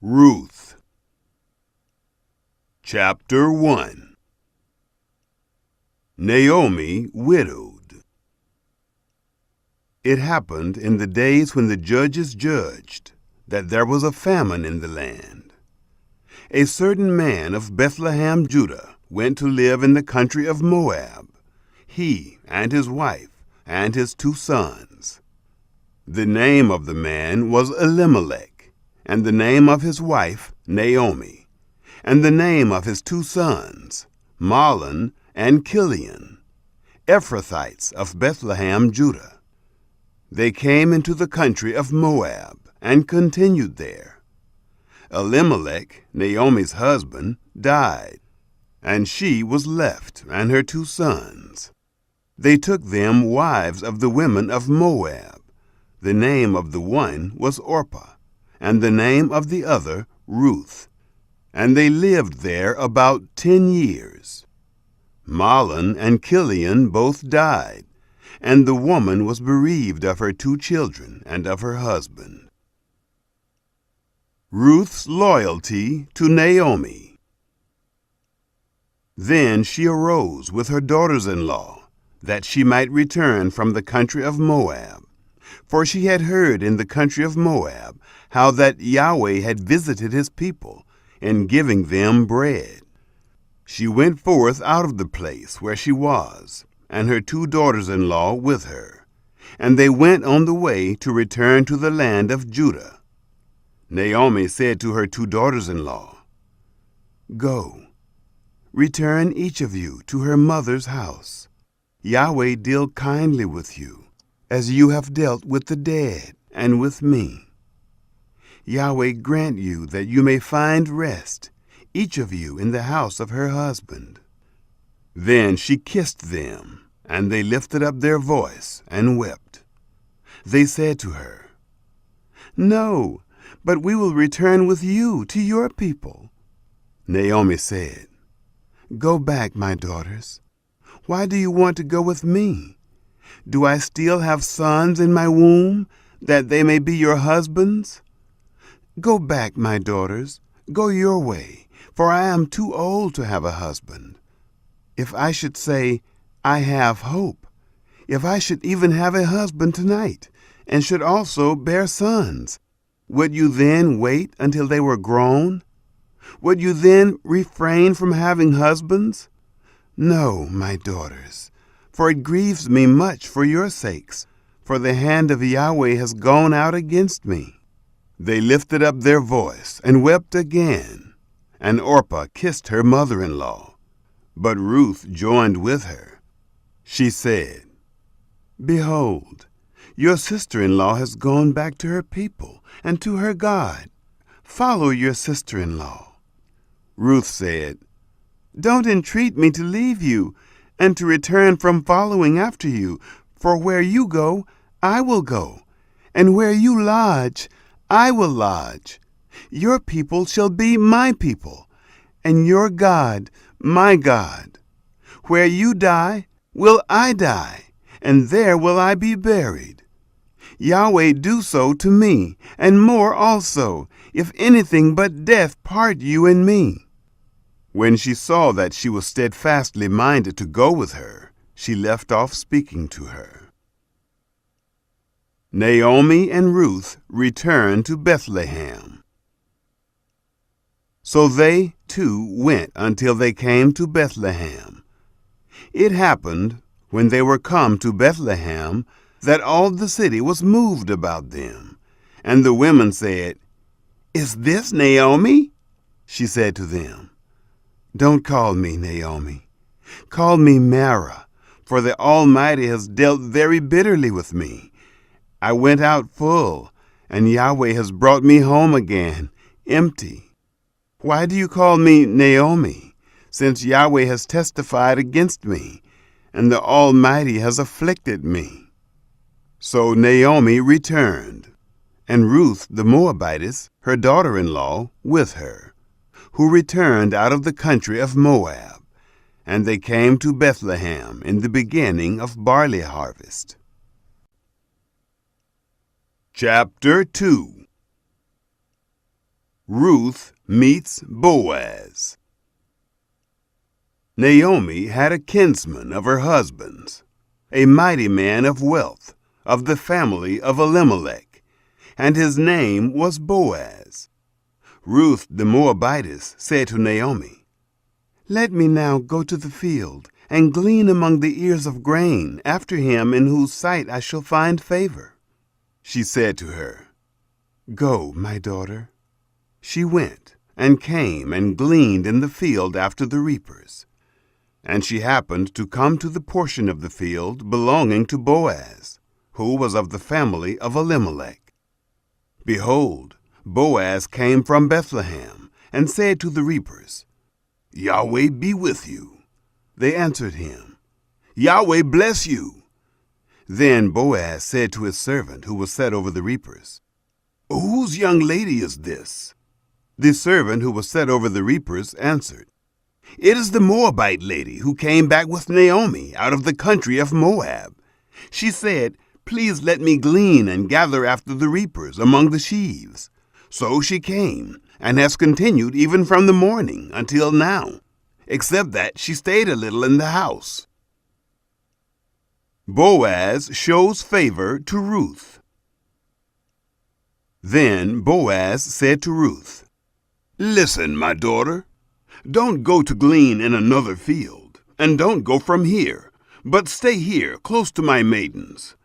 Ruth. Chapter 1. Naomi widowed. It happened in the days when the judges judged that there was a famine in the land. A certain man of Bethlehem, Judah, went to live in the country of Moab, he and his wife and his 2 sons. The name of the man was Elimelech, and the name of his wife Naomi, and the name of his 2 sons, Mahlon and Chilion, Ephrathites of Bethlehem, Judah. They came into the country of Moab and continued there. Elimelech, Naomi's husband, died, and she was left and her 2 sons. They took them wives of the women of Moab. The name of the one was Orpah, and the name of the other Ruth. And they lived there about 10 years. Mahlon and Chilion both died, and the woman was bereaved of her 2 children and of her husband. Ruth's loyalty to Naomi. Then she arose with her daughters-in-law, that she might return from the country of Moab. For she had heard in the country of Moab how that Yahweh had visited his people in giving them bread. She went forth out of the place where she was, and her 2 daughters-in-law with her, and they went on the way to return to the land of Judah. Naomi said to her 2 daughters-in-law, "Go, return each of you to her mother's house. Yahweh deal kindly with you, as you have dealt with the dead and with me. Yahweh grant you that you may find rest, each of you in the house of her husband." Then she kissed them, and they lifted up their voice and wept. They said to her, "No, but we will return with you to your people." Naomi said, "Go back, my daughters. Why do you want to go with me? Do I still have sons in my womb, that they may be your husbands? Go back, my daughters, go your way, for I am too old to have a husband. If I should say, 'I have hope,' if I should even have a husband tonight, and should also bear sons, would you then wait until they were grown? Would you then refrain from having husbands? No, my daughters, for it grieves me much for your sakes, for the hand of Yahweh has gone out against me." They lifted up their voice and wept again, and Orpah kissed her mother-in-law, but Ruth joined with her. She said, "Behold, your sister-in-law has gone back to her people and to her God. Follow your sister-in-law." Ruth said, "Don't entreat me to leave you and to return from following after you, for where you go, I will go, and where you lodge, I will lodge. Your people shall be my people, and your God, my God. Where you die, will I die, and there will I be buried. Yahweh do so to me, and more also, if anything but death part you and me." When she saw that she was steadfastly minded to go with her, she left off speaking to her. Naomi and Ruth returned to Bethlehem. So they, too, went until they came to Bethlehem. It happened, when they were come to Bethlehem, that all the city was moved about them. And the women said, "Is this Naomi?" She said to them, "Don't call me Naomi. Call me Mara, for the Almighty has dealt very bitterly with me. I went out full, and Yahweh has brought me home again, empty. Why do you call me Naomi, since Yahweh has testified against me, and the Almighty has afflicted me?" So Naomi returned, and Ruth the Moabitess, her daughter-in-law, with her, who returned out of the country of Moab, and they came to Bethlehem in the beginning of barley harvest. Chapter 2. Ruth meets Boaz. Naomi had a kinsman of her husband's, a mighty man of wealth, of the family of Elimelech, and his name was Boaz. Ruth the Moabitess said to Naomi, "Let me now go to the field and glean among the ears of grain after him in whose sight I shall find favor." She said to her, "Go, my daughter." She went and came and gleaned in the field after the reapers. And she happened to come to the portion of the field belonging to Boaz, who was of the family of Elimelech. Behold, Boaz came from Bethlehem and said to the reapers, "Yahweh be with you." They answered him, "Yahweh bless you." Then Boaz said to his servant who was set over the reapers, "Whose young lady is this?" The servant who was set over the reapers answered, "It is the Moabite lady who came back with Naomi out of the country of Moab. She said, 'Please let me glean and gather after the reapers among the sheaves.' So she came, and has continued even from the morning until now, except that she stayed a little in the house." Boaz shows favor to Ruth. Then Boaz said to Ruth, "Listen, my daughter, don't go to glean in another field, and don't go from here, but stay here close to my maidens.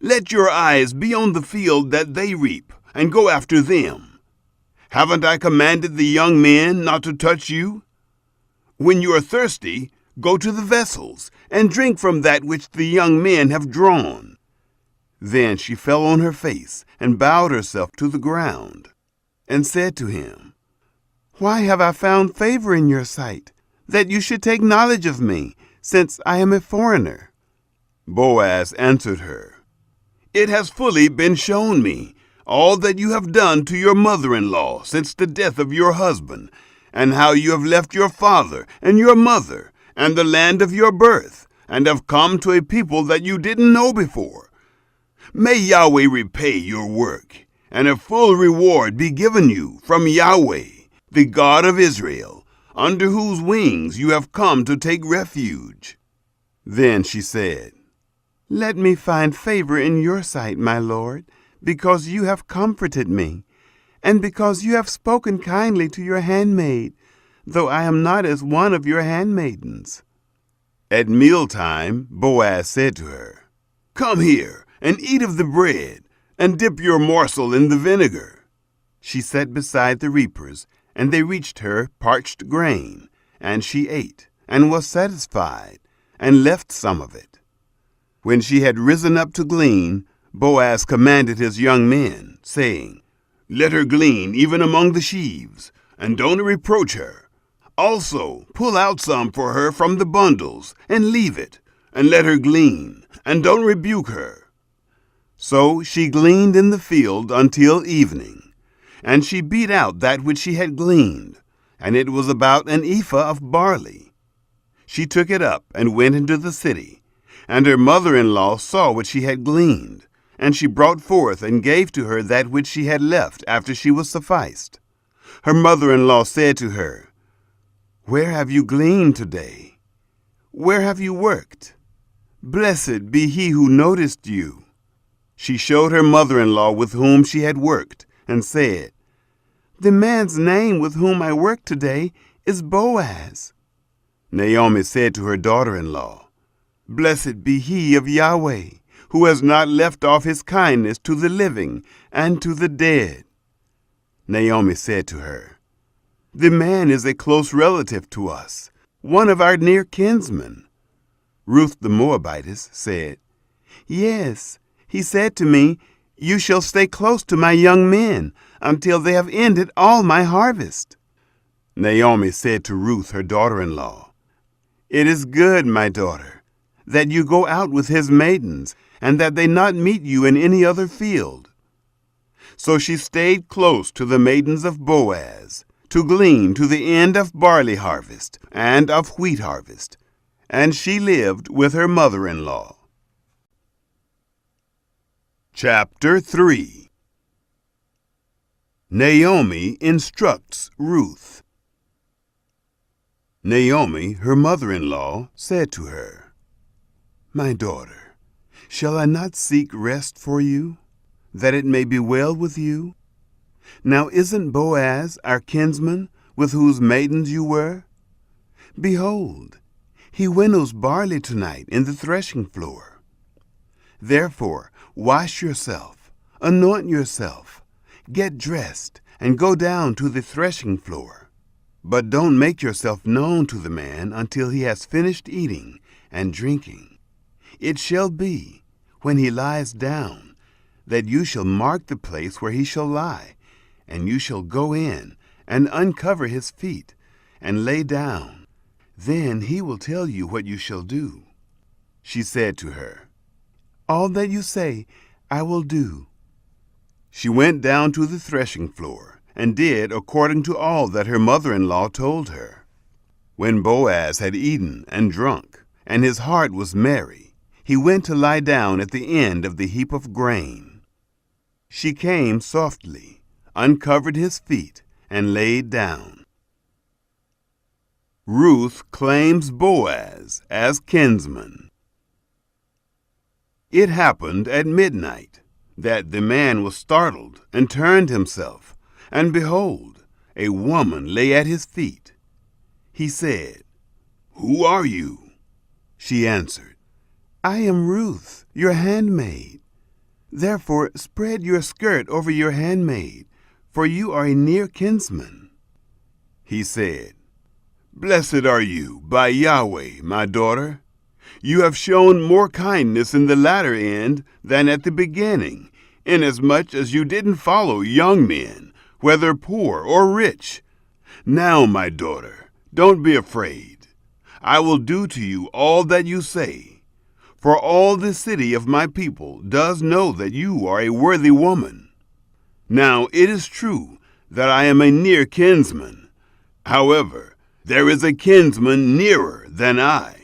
Let your eyes be on the field that they reap, and go after them. Haven't I commanded the young men not to touch you? When you are thirsty, go to the vessels, and drink from that which the young men have drawn." Then she fell on her face, and bowed herself to the ground, and said to him, "Why have I found favor in your sight, that you should take knowledge of me, since I am a foreigner?" Boaz answered her, "It has fully been shown me, all that you have done to your mother-in-law since the death of your husband, and how you have left your father and your mother and the land of your birth, and have come to a people that you didn't know before. May Yahweh repay your work, and a full reward be given you from Yahweh, the God of Israel, under whose wings you have come to take refuge." Then she said, "Let me find favor in your sight, my lord, because you have comforted me, and because you have spoken kindly to your handmaid, though I am not as one of your handmaidens." At mealtime Boaz said to her, "Come here and eat of the bread, and dip your morsel in the vinegar." She sat beside the reapers, and they reached her parched grain, and she ate, and was satisfied, and left some of it. When she had risen up to glean, Boaz commanded his young men, saying, "Let her glean even among the sheaves, and don't reproach her. Also pull out some for her from the bundles, and leave it, and let her glean, and don't rebuke her." So she gleaned in the field until evening. And she beat out that which she had gleaned, and it was about an ephah of barley. She took it up and went into the city, and her mother-in-law saw what she had gleaned, and she brought forth and gave to her that which she had left after she was sufficed. Her mother-in-law said to her, "Where have you gleaned today? Where have you worked? Blessed be he who noticed you." She showed her mother-in-law with whom she had worked, and said, "The man's name with whom I work today is Boaz." Naomi said to her daughter-in-law, "Blessed be he of Yahweh, who has not left off his kindness to the living and to the dead." Naomi said to her, "The man is a close relative to us, one of our near kinsmen." Ruth the Moabitess said, "Yes, he said to me, 'You shall stay close to my young men until they have ended all my harvest.'" Naomi said to Ruth, her daughter-in-law, "It is good, my daughter, that you go out with his maidens, and that they not meet you in any other field." So she stayed close to the maidens of Boaz, to glean to the end of barley harvest and of wheat harvest, and she lived with her mother-in-law. Chapter 3. Naomi instructs Ruth. Naomi, her mother-in-law, said to her, "My daughter, shall I not seek rest for you, that it may be well with you? Now isn't Boaz our kinsman, with whose maidens you were? Behold, he winnows barley tonight in the threshing floor. Therefore, wash yourself, anoint yourself, get dressed, and go down to the threshing floor. But don't make yourself known to the man until he has finished eating and drinking. It shall be, when he lies down, that you shall mark the place where he shall lie, and you shall go in and uncover his feet and lay down. Then he will tell you what you shall do." She said to her, "All that you say I will do." She went down to the threshing floor and did according to all that her mother-in-law told her. When Boaz had eaten and drunk, and his heart was merry, he went to lie down at the end of the heap of grain. She came softly, uncovered his feet, and laid down. Ruth claims Boaz as kinsman. It happened at midnight that the man was startled and turned himself, and behold, a woman lay at his feet. He said, "Who are you?" She answered, "I am Ruth, your handmaid. Therefore spread your skirt over your handmaid, for you are a near kinsman." He said, "Blessed are you by Yahweh, my daughter. You have shown more kindness in the latter end than at the beginning, inasmuch as you didn't follow young men, whether poor or rich. Now, my daughter, don't be afraid. I will do to you all that you say. For all the city of my people does know that you are a worthy woman. Now it is true that I am a near kinsman. However, there is a kinsman nearer than I.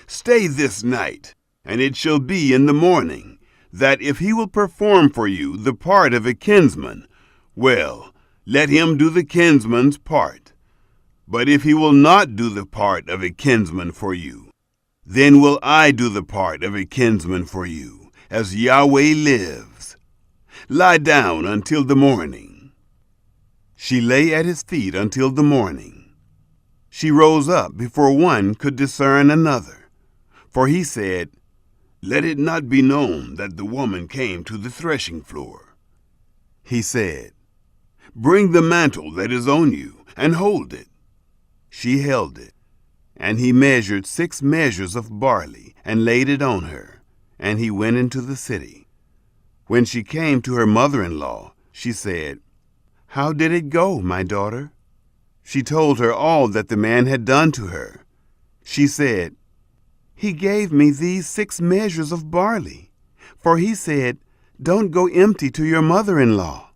Stay this night, and it shall be in the morning, that if he will perform for you the part of a kinsman, well, let him do the kinsman's part. But if he will not do the part of a kinsman for you, then will I do the part of a kinsman for you, as Yahweh lives. Lie down until the morning." She lay at his feet until the morning. She rose up before one could discern another, for he said, "Let it not be known that the woman came to the threshing floor." He said, "Bring the mantle that is on you, and hold it." She held it, and he measured 6 measures of barley, and laid it on her, and he went into the city. When she came to her mother-in-law, she said, "How did it go, my daughter?" She told her all that the man had done to her. She said, "He gave me these 6 measures of barley, for he said, 'Don't go empty to your mother-in-law.'"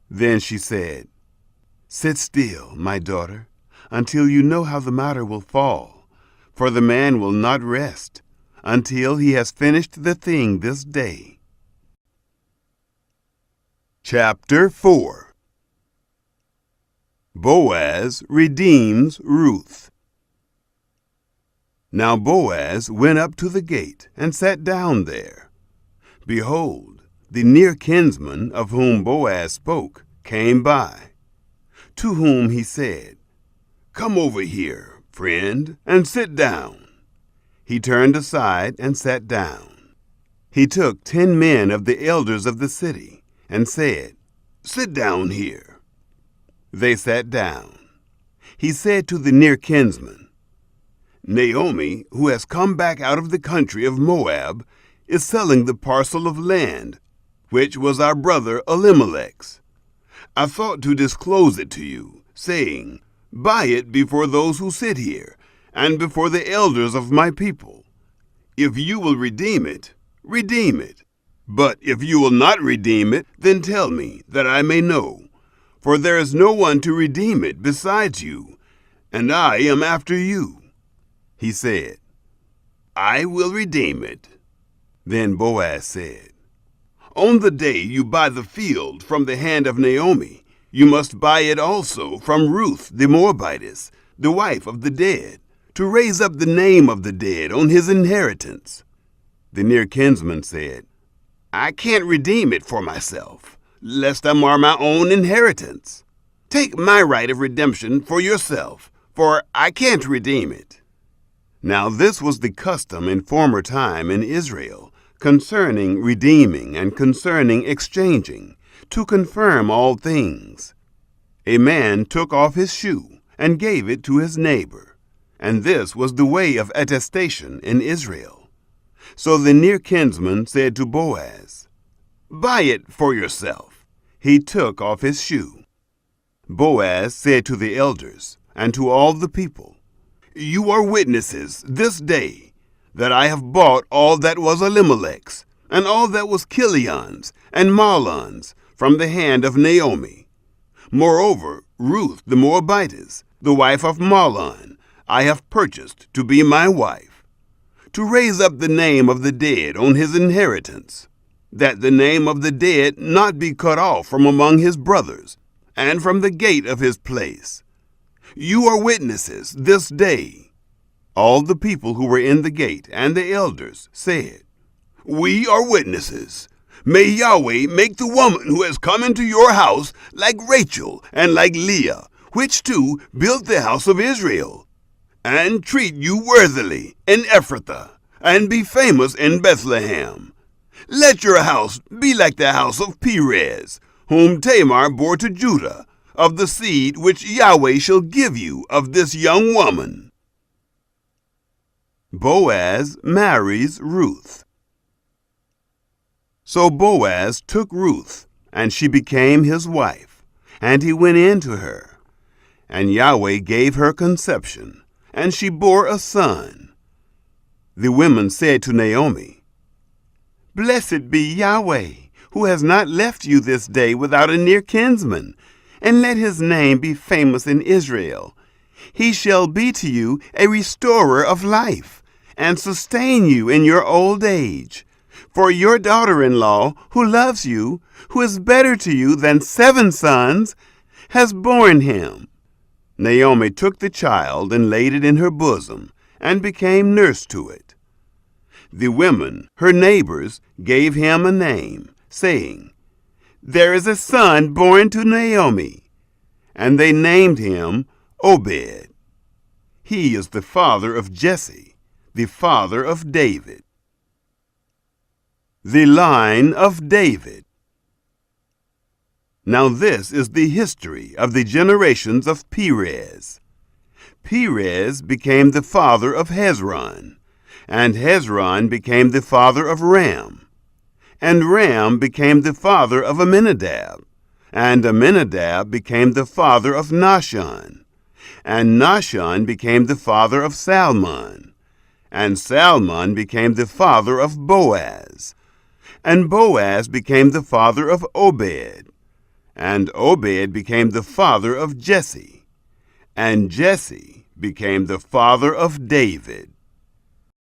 Then she said, "Sit still, my daughter, until you know how the matter will fall, for the man will not rest until he has finished the thing this day." Chapter 4. Boaz redeems Ruth. Now Boaz went up to the gate and sat down there. Behold, the near kinsman of whom Boaz spoke came by, to whom he said, "Come over here, friend, and sit down." He turned aside and sat down. He took 10 men of the elders of the city and said, "Sit down here." They sat down. He said to the near kinsman, "Naomi, who has come back out of the country of Moab, is selling the parcel of land, which was our brother Elimelech's. I thought to disclose it to you, saying, 'Buy it before those who sit here, and before the elders of my people. If you will redeem it, redeem it. But if you will not redeem it, then tell me, that I may know. For there is no one to redeem it besides you, and I am after you.' He said, 'I will redeem it.' Then Boaz said, 'On the day you buy the field from the hand of Naomi, You must buy it also from Ruth the Moabitess, the wife of the dead, to raise up the name of the dead on his inheritance." The near kinsman said, "I can't redeem it for myself, lest I mar my own inheritance. Take my right of redemption for yourself, for I can't redeem it." Now this was the custom in former time in Israel, concerning redeeming and concerning exchanging, to confirm all things. A man took off his shoe and gave it to his neighbor, and this was the way of attestation in Israel. So the near kinsman said to Boaz, "Buy it for yourself." He took off his shoe. Boaz said to the elders and to all the people, "You are witnesses this day that I have bought all that was Elimelech's, and all that was Kilion's and Mahlon's from the hand of Naomi. Moreover, Ruth the Moabitess, the wife of Mahlon, I have purchased to be my wife, to raise up the name of the dead on his inheritance, that the name of the dead not be cut off from among his brothers, and from the gate of his place. You are witnesses this day." All the people who were in the gate and the elders said, "We are witnesses. May Yahweh make the woman who has come into your house like Rachel and like Leah, which two built the house of Israel, and treat you worthily in Ephrathah, and be famous in Bethlehem. Let your house be like the house of Perez, whom Tamar bore to Judah, of the seed which Yahweh shall give you of this young woman." Boaz marries Ruth. So Boaz took Ruth, and she became his wife, and he went in to her. And Yahweh gave her conception, and she bore a son. The women said to Naomi, "Blessed be Yahweh, who has not left you this day without a near kinsman, and let his name be famous in Israel. He shall be to you a restorer of life, and sustain you in your old age. For your daughter-in-law, who loves you, who is better to you than 7 sons, has borne him." Naomi took the child and laid it in her bosom, and became nurse to it. The women, her neighbors, gave him a name, saying, "There is a son born to Naomi." And they named him Obed. He is the father of Jesse, the father of David. The line of David. Now this is the history of the generations of Perez. Perez became the father of Hezron, and Hezron became the father of Ram, and Ram became the father of Amminadab, and Amminadab became the father of Nahshon, and Nahshon became the father of Salmon, and Salmon became the father of Boaz, and Boaz became the father of Obed, and Obed became the father of Jesse, and Jesse became the father of David.